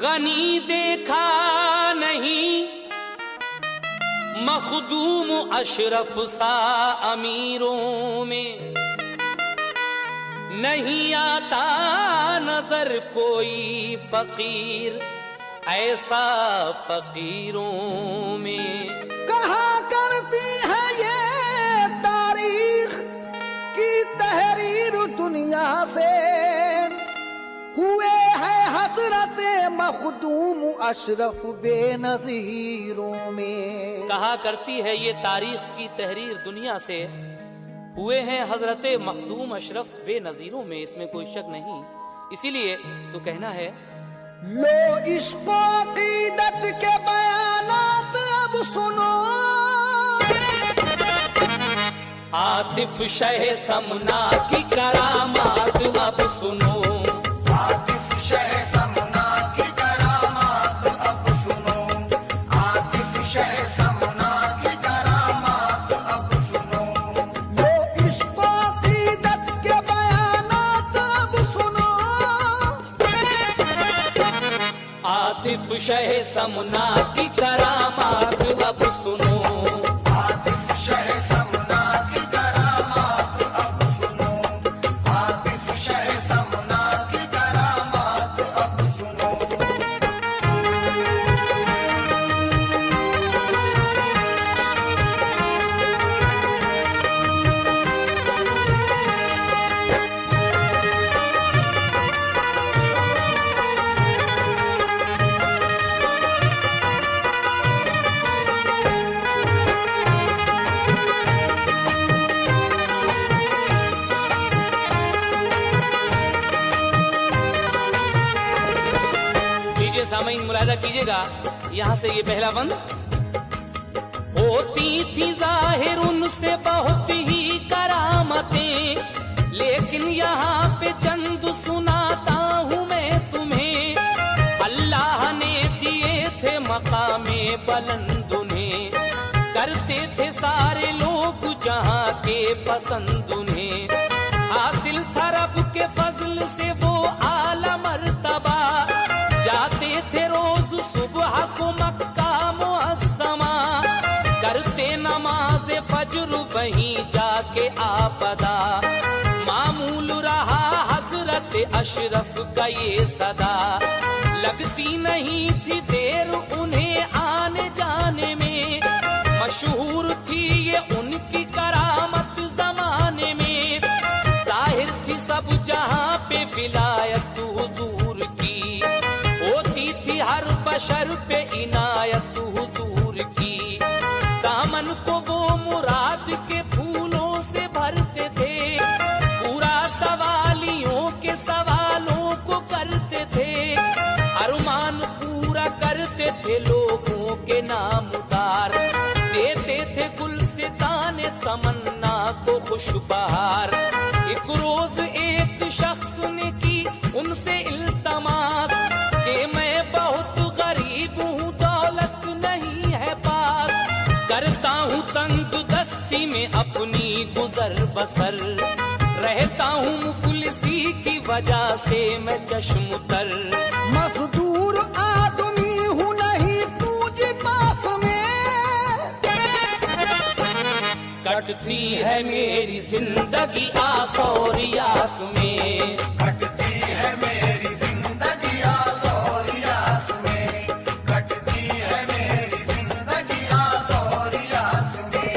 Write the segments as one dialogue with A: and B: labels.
A: गनी देखा नहीं मखदूम अशरफ सा अमीरों में, नहीं आता नजर कोई फकीर ऐसा फकीरों में।
B: कहा करती है ये तारीख की तहरीर दुनिया से, हुए है हजरत मखदूम अशरफ बेनज़ीरों में।
A: कहा करती है ये तारीख की तहरीर दुनिया से, हुए हैं हजरत मखदूम अशरफ बेनज़ीरों में, इसमें कोई शक नहीं। इसीलिए तो कहना है,
B: लो इश्क़ो अक़ीदत के बयानात अब सुनो,
A: आतिफ शह समना की करामात अब सुनो,
B: आतिफ शह समना की करामात अब सुनो, आतिफ शह समना की करामात अब सुनो। लो इश्क़ो अक़ीदत के बयानात अब सुनो,
A: आतिफ शह समना की करामात अब सुनो,
B: आतिफ शह समना की करामात अब सुनो, आतिफ शह समना की करामात अब सुनो।
A: लीजिए सामईन मुलाहिजा कीजिएगा, यहाँ से ये पहला बंद। होती थी जाहिर उनसे बहुत ही करामतें, लेकिन यहाँ पे चंद सुनाता हूँ मैं तुम्हें। अल्लाह ने दिए थे मकामे बुलंद उन्हें, करते थे सारे लोग जहाँ के पसंद उन्हें। हासिल था रब के फजल से वो आला मर्तबा, जाते थे रोज सुबह को मक्का मुअज़्ज़मा, करते नमाज फज्र वहीं जाके आपदा। मामूल रहा हजरत अशरफ का ये सदा, लगती नहीं थी देर उन्हें आने जाने में। मशहूर थी ये उनकी करामत जमाने में, जाहिर थी सब जहां पे विलायत हुजूर की, होती थी हर बशर पे इनायत हुजूर की। दामन को वो मुराद के फूलों से भरते थे, पूरा सवालियों के सवालों को करते थे। अरमान पूरा करते थे लोगों के नामदार, देते थे गुलसिताने तमन्ना को खुशबहार। एक रोज एक शख्स ने की उनसे इल्तमास, कि मैं बहुत गरीब हूँ दौलत नहीं है पास, करता हूँ तंग दस्ती में अपनी गुजर बसर, रहता हूँ मुफलिसी की वजह से मैं चश्मतर।
B: मजदूर आदमी हूँ नहीं पूंजी पास में,
A: कटती है मेरी जिंदगी आस और यास में,
B: कटती है मेरी जिंदगी आस और यास में, कटती है मेरी जिंदगी आस और यास में।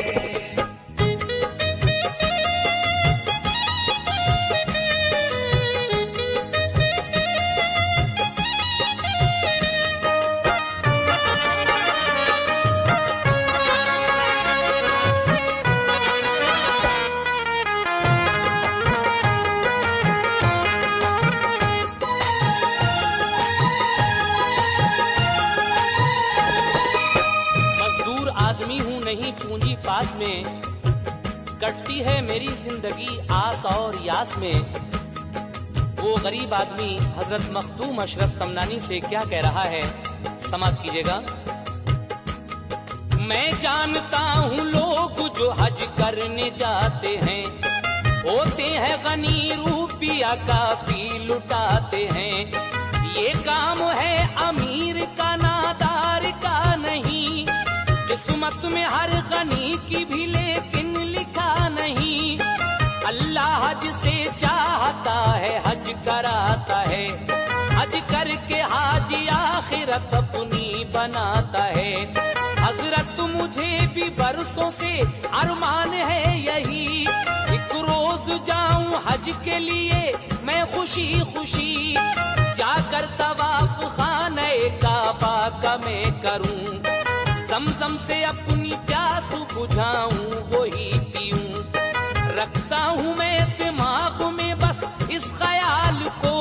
A: पूंजी पास में, कटती है मेरी जिंदगी आस और यास में। वो गरीब आदमी हजरत मखदूम अशरफ समनानी से क्या कह रहा है, समाप्त कीजिएगा। मैं जानता हूँ लोग जो हज करने जाते हैं, होते हैं गनी रुपया काफी लुटाते हैं। ये काम है अमीर का नादार का नहीं, किस्मत में हर गनी की भी लेकिन लिखा नहीं। अल्लाह जिसे चाहता है हज कराता है, हज करके हाजी आखिरत अपनी बनाता है। हजरत मुझे भी बरसों से अरमान है यही, एक रोज जाऊं हज के लिए मैं खुशी खुशी, जाकर तवाफ खाने काबा का मैं करूं, ज़मज़म से अपनी प्यास बुझाऊं वही पीऊं। रखता हूं मैं दिमाग में बस इस ख्याल को,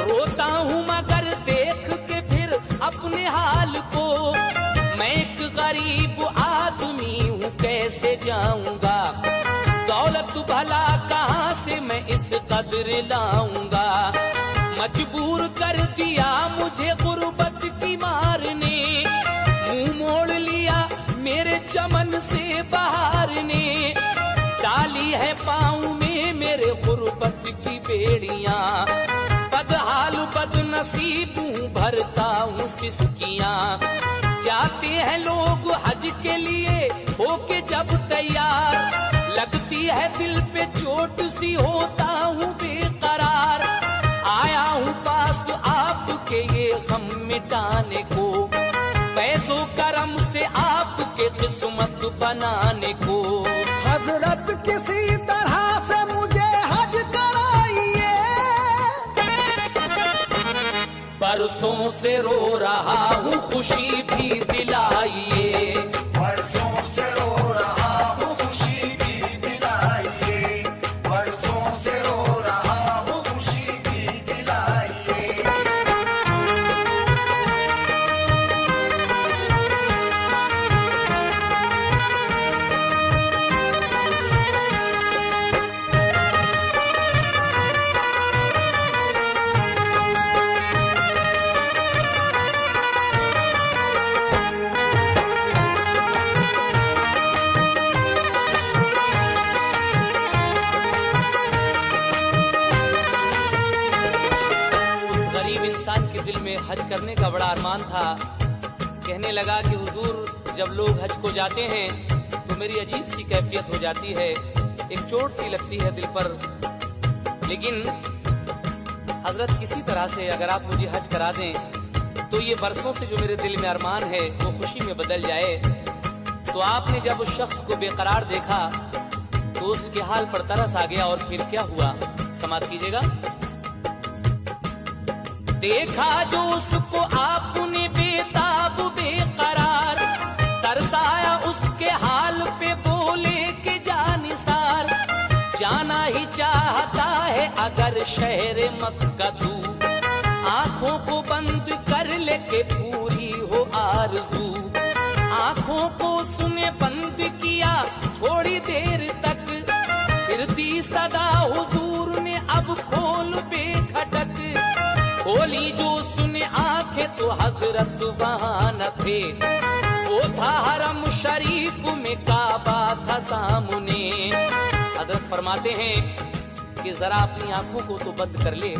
A: रोता हूं मगर देख के फिर अपने हाल को। मैं एक गरीब आदमी हूं कैसे जाऊंगा, दौलत भला कहां से मैं इस कदर लाऊंगा। मजबूर कर दिया मुझे गुर्बत की मार ने, मुंह मोड़ लिया मेरे चमन से बहार ने। डाली है पाँव में मेरे गुर्बत की बेड़ियां, बदहाल बदनसीब हूँ भरता हूँ सिसकियां। जाते हैं लोग हज के लिए होके जब तैयार, लगती है दिल पे चोट सी होता हूँ बेकरार। आया हूँ पास आपके ये गम मिटाने को, फैज़ो करम से आपके किस्मत बनाने को।
C: हजरत किसी तरह से मुझे हज कराइए,
A: बरसों से रो रहा हूँ खुशी भी दिलाइए।
B: बरसों से रो रहा हूँ खुशी भी दिलाइए, बरसों से रो रहा हूँ खुशी भी दिलाइए।
A: दिल में हज करने का बड़ा अरमान था। कहने लगा कि हुजूर जब लोग हज को जाते हैं तो मेरी अजीब सी कैफियत हो जाती है, एक चोट सी लगती है दिल पर। लेकिन हजरत किसी तरह से अगर आप मुझे हज करा दें तो ये बरसों से जो मेरे दिल में अरमान है वो खुशी में बदल जाए। तो आपने जब उस शख्स को बेकरार देखा तो उसके हाल पर तरस आ गया और फिर क्या हुआ, समाप्त कीजिएगा। देखा जो उसको आपने बेताब बेकरार, तरसाया उसके हाल पे बोले के जानिसार। जाना ही चाहता है अगर शहर मक्का तू, आंखों को बंद कर ले के पूरी हो आरज़ू। आंखों को उसने बंद किया थोड़ी देर तक, फिर दी सदा हुजूर ने अब खोल बेखटक। खोली जो सुने आंखें तो हजरत वहां न थे, वो था हरम शरीफ में काबा था सामने। हजरत फरमाते हैं कि जरा अपनी आंखों को तो बंद कर ले।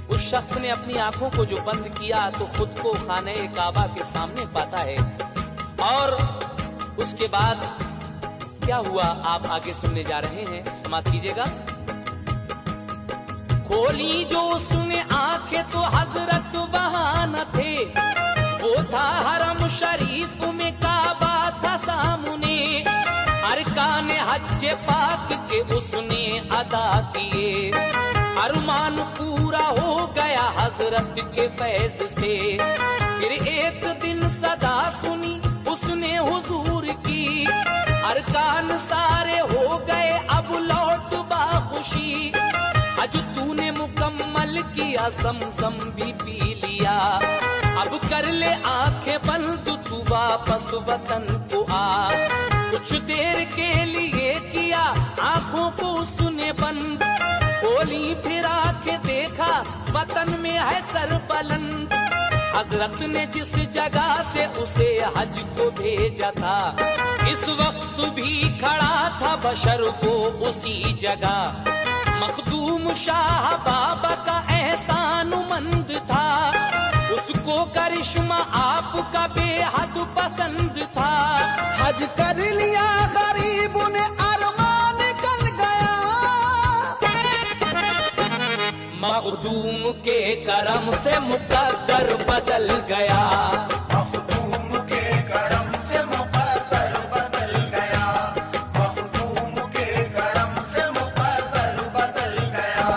A: उस शख्स ने अपनी आंखों को जो बंद किया तो खुद को खाने काबा के सामने पाता है। और उसके बाद क्या हुआ आप आगे सुनने जा रहे हैं, समाप्त कीजिएगा। खोली जो सुने आंखें तो हजरत वहां न थे, वो था हरम शरीफ में काबा था सामने। अरकान हज पाक के उसने अदा किए, अरमान पूरा हो गया हजरत के फैज से। फिर एक दिन सदा सुनी उसने हुजूर की, अरकान सारे हो गए अब लौट बाखुशी। हज तूने मुकम्मल किया, ज़मज़म भी पी लिया, अब कर ले आंखें बंद तू वापस वतन को आ। कुछ देर के लिए किया आंखों को उसने बंद, खोली फिर आंखें देखा वतन में है सरबलंद। हजरत ने जिस जगह से उसे हज को भेजा था, इस वक्त भी खड़ा था बशर वो उसी जगह। मखदूम शाह बाबा का एहसानमंद था, उसको करिश्मा आपका बेहद पसंद था।
C: हज कर लिया गरीब ने अरमान निकल गया,
A: मखदूम के करम से मुकद्दर बदल गया।
B: मखदूम के करम से मुकद्दर बदल गया, मखदूम के करम से मुकद्दर बदल गया।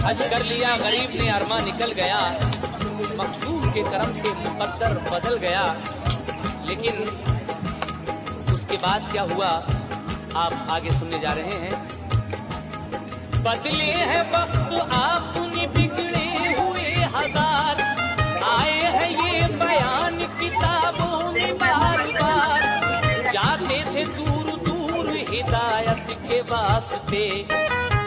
A: हज कर लिया गरीब ने अरमा निकल गया, मखदूम के करम से मुकद्दर बदल गया। लेकिन उसके बाद क्या हुआ आप आगे सुनने जा रहे हैं। बदले हैं वक्त आपने बिगड़े हुए हजार, आए हैं ये बयान किताबों में बार बार। जाते थे दूर दूर हिदायत के वास्ते,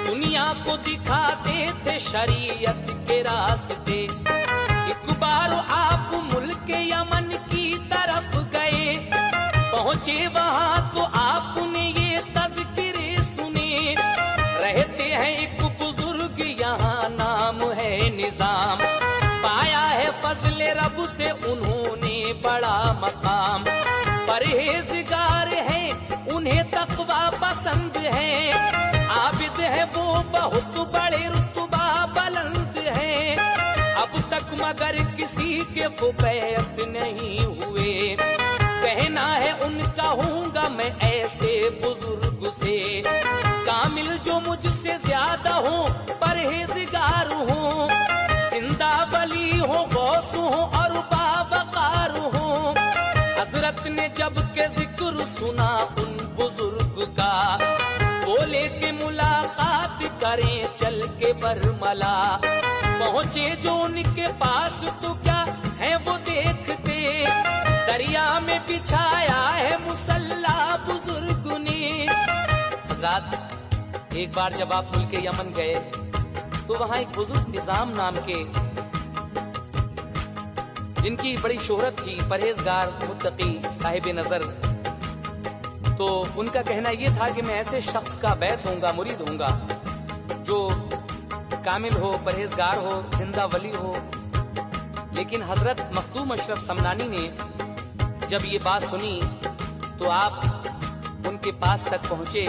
A: दुनिया को दिखाते थे शरीयत के रास्ते। एक बार आप मुल्क यमन की तरफ गए, पहुंचे वहां तो आपने ये तज़किरे सुने। रहते हैं एक बुजुर्ग यहाँ नाम है निजाम, पाया है फजले रब से उन्होंने बड़ा मकाम। परहेजगार है उन्हें तकवा पसंद है, आबिद है वो बहुत बड़े रुतबा बुलंद है। अब तक मगर किसी के वो बैत नहीं हुए, कहना है उनका हूँगा मैं ऐसे बुजुर्ग से। कामिल जो मुझसे ज्यादा हो, परहेजगार हो, जिंदा वली हो, गौस हो और बावकार हो। हजरत ने जब के जिक्र सुना उन बुजुर्ग का, बोले के मुलाकात करें चल के बरमला। पहुंचे जो उनके पास तो क्या है वो देखते, दरिया में बिछाया है मुसल्ला बुजुर्ग ने। हज़रत एक बार जब आप मुल्क यमन गए तो वहां एक बुजुर्ग निजाम नाम के, जिनकी बड़ी शोहरत थी, परहेजगार मुत्तकी साहिब नजर, तो उनका कहना यह था कि मैं ऐसे शख्स का बैत होऊंगा, मुरीद होऊंगा जो कामिल हो, परहेजगार हो, जिंदा वली हो। लेकिन हजरत मखदूम अशरफ समनानी ने जब ये बात सुनी तो आप उनके पास तक पहुंचे।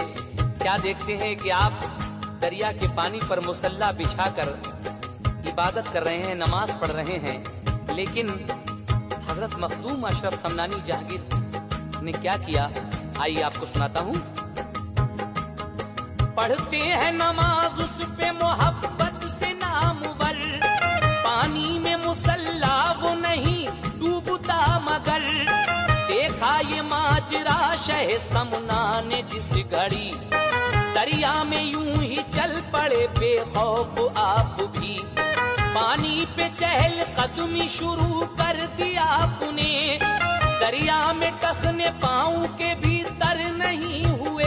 A: क्या देखते हैं कि आप दरिया के पानी पर मुसल्ला बिछाकर इबादत कर रहे हैं, नमाज पढ़ रहे हैं। लेकिन हजरत मखदूम अशरफ समनानी जहांगीर ने क्या किया, आइए आपको सुनाता हूँ। पढ़ते हैं नमाज उस पे मोहब्बत से नामवर, पानी में मुसल्ला वो नहीं डूबता मगर। देखा ये माजरा शह समना ने जिस घड़ी, दरिया में यूं ही चल पड़े बेखौफ आप भी। पानी पे चहल कदमी शुरू कर दिया आपने, दरिया में टखने पाँव के भीतर नहीं हुए।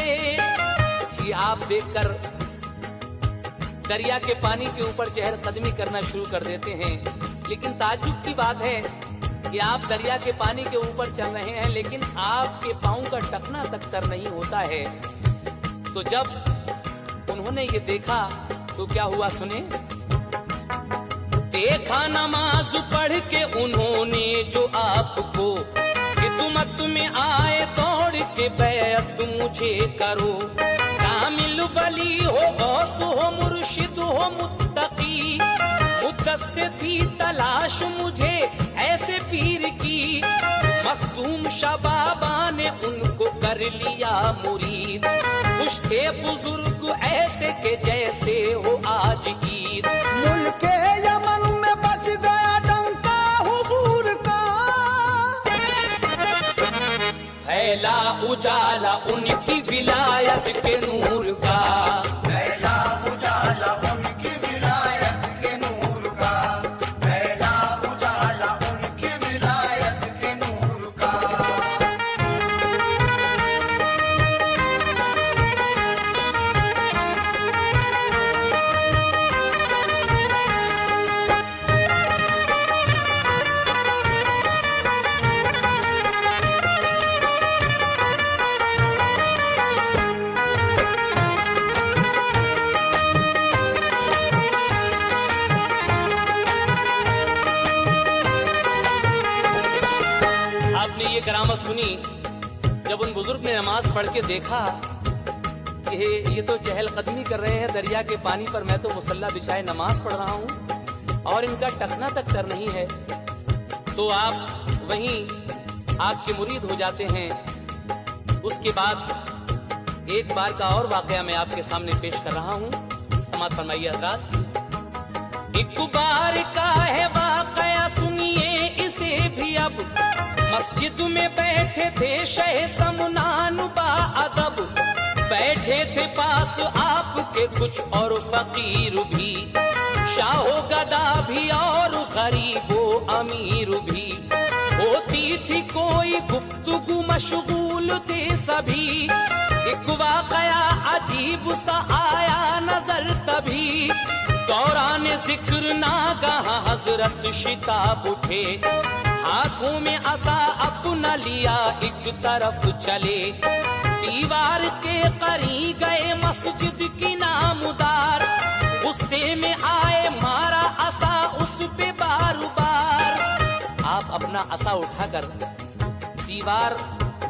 A: ये आप देखकर दरिया के पानी के ऊपर चहल कदमी करना शुरू कर देते हैं। लेकिन ताज्जुब की बात है कि आप दरिया के पानी के ऊपर चल रहे हैं, लेकिन आपके पाँव का टखना तक तर नहीं होता है। तो जब उन्होंने ये देखा तो क्या हुआ सुने। देखा नमाज पढ़ के उन्होंने जो आपको, खिदमत में आए दौड़ के बैत मुझे करो। कामिल वली हो, गौस हो, मुर्शिद हो, मुत्तकी, मुद्दस्से थी तलाश मुझे ऐसे पीर की। मखदूम शबाबा ने उनको कर लिया मुरीद, खुश थे बुजुर्ग ऐसे के जैसे हो आज ईद।
C: मुल्क यमन में बच गया डंका हुजूर का,
A: फैला उजाला उनकी विलायत के नूर का।
B: फैला उजाला उनकी विलायत के नूर
A: नमाज पढ़ के देखा कि ये तो चहलकदमी कर रहे हैं दरिया के पानी पर, मैं तो मुसल्ला बिछाए नमाज पढ़ रहा हूँ और इनका टकना तक कर नहीं है। तो आप वहीं आपके मुरीद हो जाते हैं। उसके बाद एक बार का और वाकया मैं आपके सामने पेश कर रहा हूँ, समाअत फरमाइए हज़रात। एक बार का है वाकया, सुनिए इसे भी अब। मस्जिद में बैठे थे शह समनान बाअदब, बैठे थे पास आपके कुछ और फकीर भी, शाहो गदा भी और गरीबो अमीर भी। होती थी कोई गुफ्तगू मशगूल थे सभी, एक वाकया अजीब सा आया नजर तभी। दौरान जिक्र नागाह हजरत शिताब उठे, हाथों में असा अपना लिया एक तरफ चले। दीवार के करीब गए मस्जिद की नामदार, गुस्से में आए मारा असा उस पे बार बार। आप अपना असा उठाकर दीवार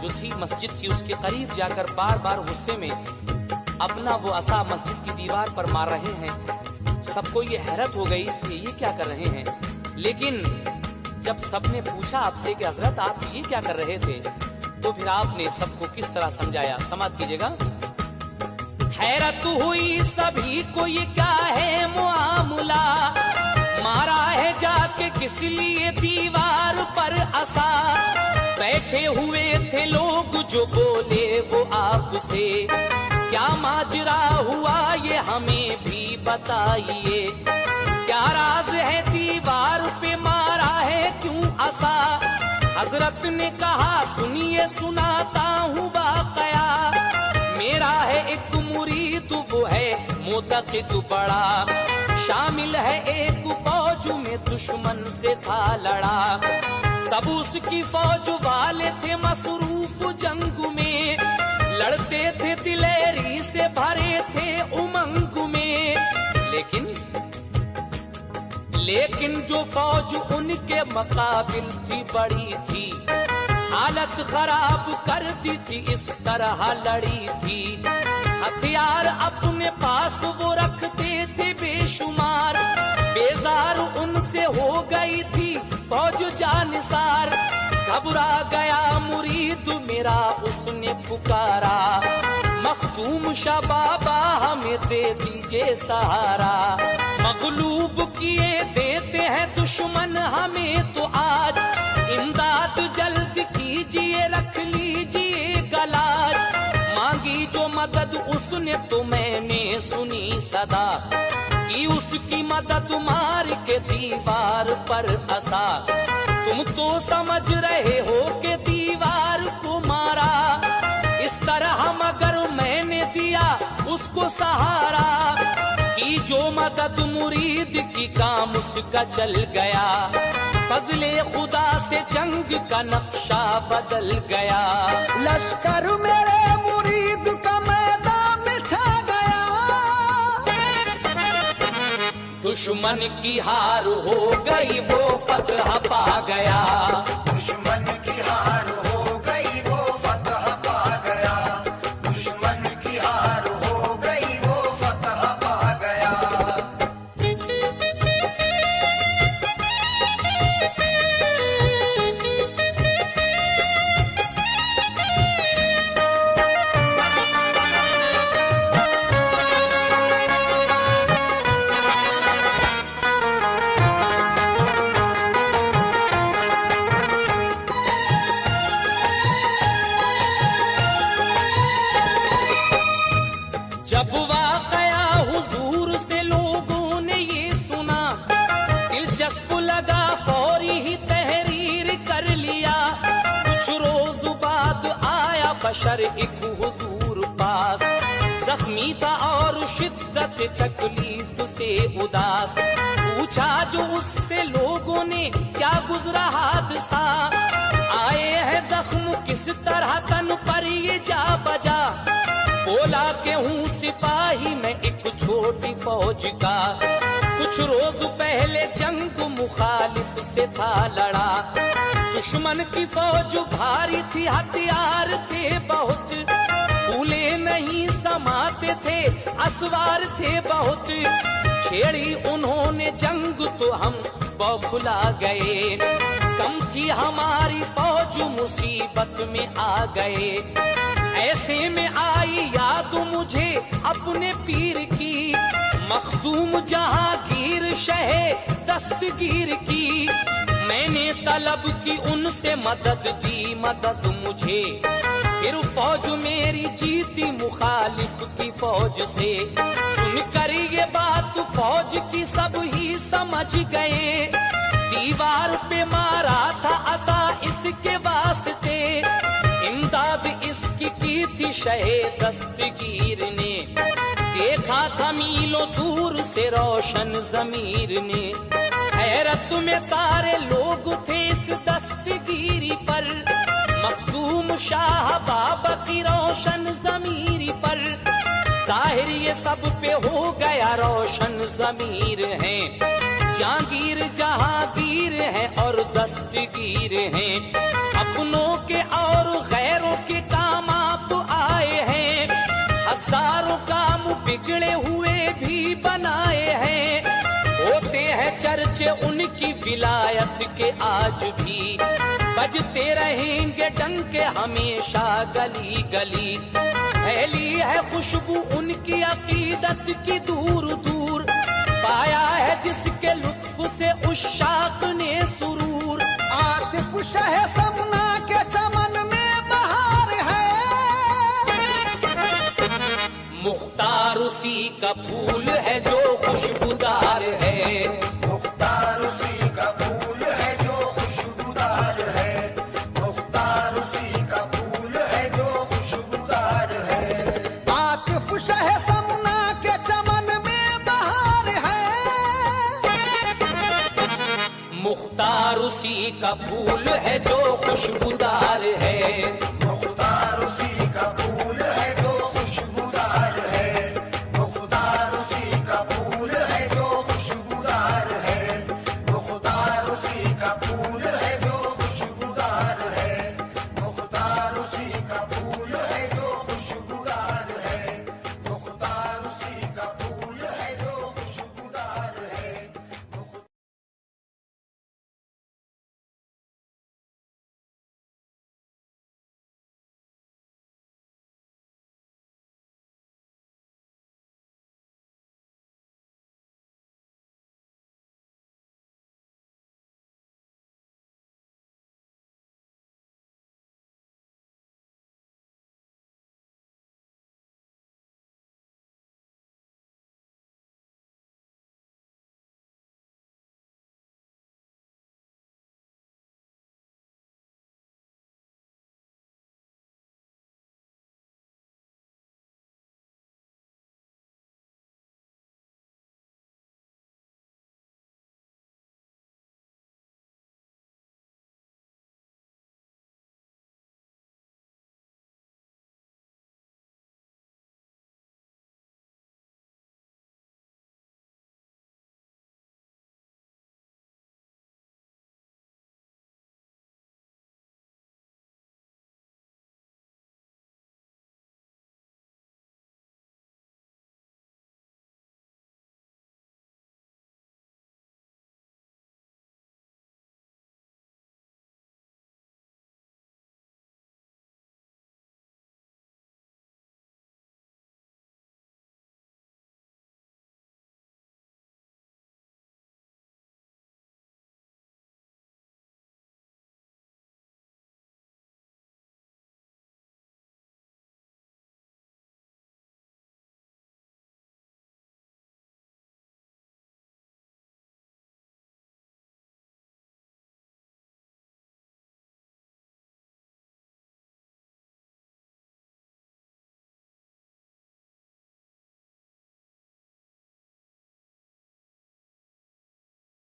A: जो थी मस्जिद की उसके करीब जाकर बार बार गुस्से में अपना वो असा मस्जिद की दीवार पर मार रहे हैं। सबको ये हैरत हो गई कि ये क्या कर रहे हैं। लेकिन जब सबने पूछा आपसे कि हजरत आप ये क्या कर रहे थे, तो फिर आपने सबको किस तरह समझाया, समाअत कीजिएगा। हैरत हुई सभी को ये क्या है मुआमला, मारा है जाके किस लिए दीवार पर असा। बैठे हुए थे लोग जो बोले वो आपसे, क्या माजरा हुआ ये हमें भी बताइए। क्या राज है दीवार पे मारा है क्यों असा। हजरत ने कहा सुनिए सुनाता हूँ वाकया, मेरा है एक मुरीद वो है मुतक़िद बड़ा, शामिल है एक फौज में दुश्मन से था लड़ा। सब उसकी फौज वाले थे मसरूफ जंग में, लड़ते थे दिलेरी से भरे थे उमंग में। लेकिन जो फौज उनके मुकाबिल थी बड़ी थी, हालत खराब कर दी थी इस तरह लड़ी थी। हथियार अपने पास वो रखते थे बेशुमार, बेजार उनसे हो गई थी फौज जानिसार। घबरा गया मुरीद मेरा उसने पुकारा, मखदूम शाह बाबा हमें दे दीजिए सहारा। मगलूब किए देते हैं दुश्मन हमें तो आज, इमदाद जल्द कीजिए रख लीजिए गलाज। मांगी जो मदद उसने तो मैंने सुनी सदा, कि उसकी मदद मार के दीवार पर असा। तुम तो समझ रहे हो कि दीवार को मारा, इस तरह मगर मैंने दिया उसको सहारा। की जो मदद मुरीद की काम उसका चल गया, फजले खुदा से जंग का नक्शा बदल गया।
C: लश्कर मेरे मुरीद का मैदान में छा गया,
A: दुश्मन की हार हो गई वो फतह पा गया।
B: दुश्मन की हार हो गई वो फतह पा गया, दुश्मन की हार हो गई वो फतह पा गया।
A: जब वाकया हुजूर से लोगों ने ये सुना, दिलचस्प लगा फौरी ही तहरीर कर लिया। कुछ रोज बाद आया बशर एक हुजूर पास, जख्मी था और शिद्दत तकलीफ से उदास। पूछा जो उससे लोगों ने क्या गुजरा हादसा, आए है जख्म किस तरह तन पर ये जा बजा। बोला के हूँ सिपाही मैं एक छोटी फौज का, कुछ रोज पहले जंग मुखालिफ से था लड़ा। दुश्मन की फौज भारी थी, हथियार थे बहुत, फूले नहीं समाते थे, असवार थे बहुत। छेड़ी उन्होंने जंग तो हम बौखला गए, कम थी हमारी फौज मुसीबत में आ गए। ऐसे में आई याद मुझे अपने पीर की, मखदूम जहांगीर शहे दस्तगीर की। मैंने तलब की उनसे मदद दी मदद मुझे, फिर फौज मेरी जीती मुखालिफ की फौज से। सुनकर ये बात फौज की सब ही समझ गए, दीवार पे मारा था असा इसके वास्ते। इमदाद इसकी की थी शहे दस्तगीर ने, देखा था मीलों दूर से रोशन ज़मीर ने। हैरत में सारे लोग थे इस दस्तगीरी पर, मखदूम शाह बाबा की रोशन ज़मीर पर। जाहिर ये सब पे हो गया रोशन ज़मीर है, जहांगीर जहांगीर है और दस्तगीर हैं। अपनों के और गैरों के काम आप आए हैं, हजारों काम बिगड़े हुए भी बनाए हैं। होते हैं चर्चे उनकी विलायत के आज भी, बजते रहेंगे डंके हमेशा गली गली। फैली है खुशबू उनकी अकीदत की दूर दूर, पाया है जिसके लुत्फ से उशाक ने सुरूर।
C: आतिफ शह समना के चमन में बहार है,
A: मुख्तार उसी का फूल है जो खुशबूदार है।
B: मुख्तार उसी का फूल है जो खुशबूदार है, मुख्तार उसी का फूल है जो खुशबूदार है।
C: आतिफ शह समना के चमन में बहार है,
A: मुख्तार उसी का फूल है जो खुशबूदार है।